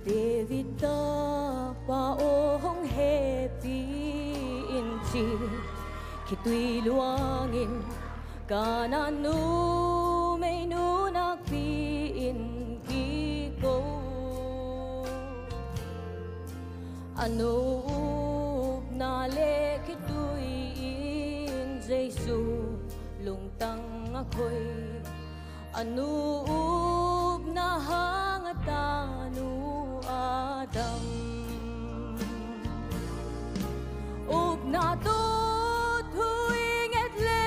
David ta paong happy inchi kitui luangin kananu may nunak piin kiko anup nale kitui in Jesu lungtang ako'y anup na hangatanu Adam up na tot huing etle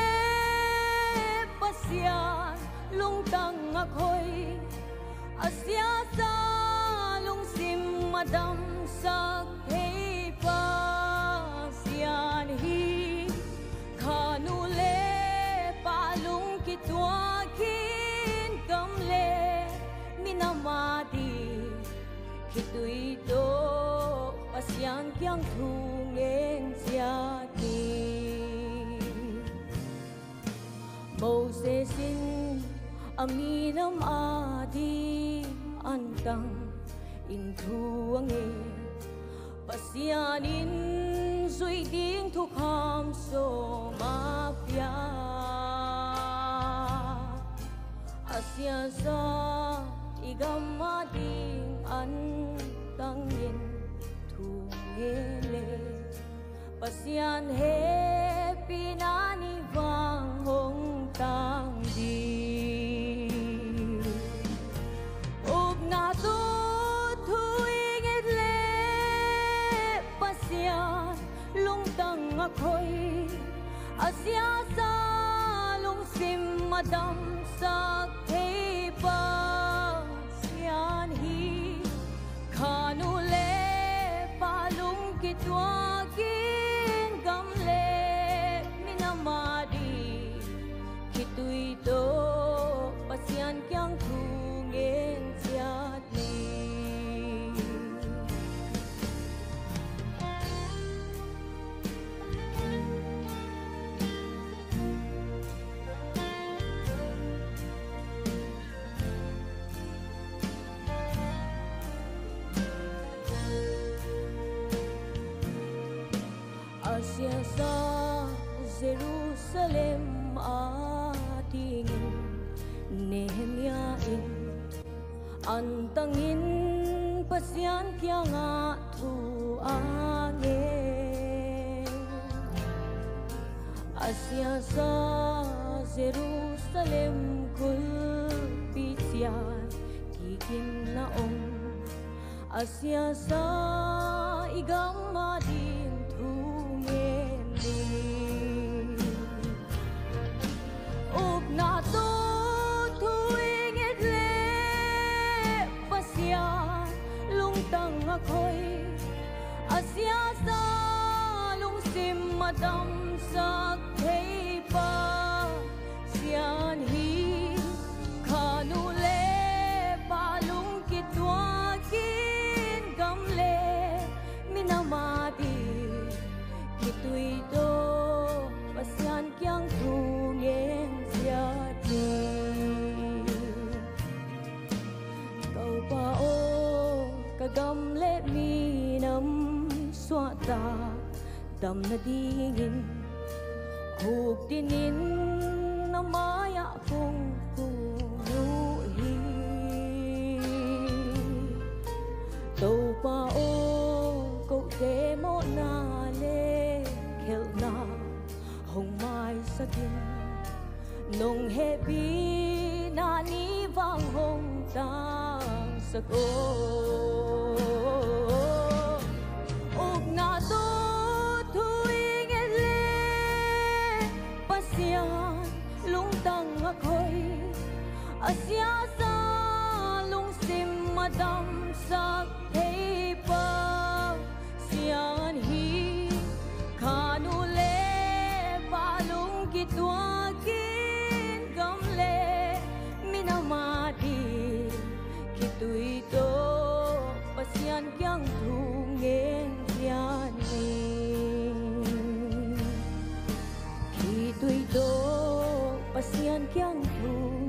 pasya lungtang ako'y asya sa lungsim madam sa kay pasyan hi kanule palung kitwakin kamle minamati kitui to pasyan kyang thungen siati Mosesin aminam adi antang intuange pasyanin suy ding thukham so mapya asya sa igam ading antangin thungele pasyan he pinani vang hong tang di ug na to thuing etle pasyan lungtang ako'y asya sa lungsim madam sa kay pasyan hi kanule palung kitwakin gamle minamadi kitui to pasyan kyang thungen siati asya sa Jerusalem atingin Nehemyain antangin pasyan kya nga tuangin asya sa Jerusalem kulpisyan kikin naong asya sa igam madin up na to tuwing etle pasya lungtang ako'y asya sa lungsim madam sa kay pasyan hi kanule palung kitwakin gamle minamati kitui to pasyan kyang thungen siati kau pa o kagamle minam swata dam na dingin hug dinin na maya kong punuhi tau pa o kau demo na le khel na hong mai sa din nong hebi na ni vang hong tang sa ko ug na to tuwing etle pasyan lungtang ako'y asya sa lungsim madam sa kay pasyan hi kanule palung kitwakin gamle minamadi kitui to pasyan kyang thungen siani kitui to pasyan kyang thungen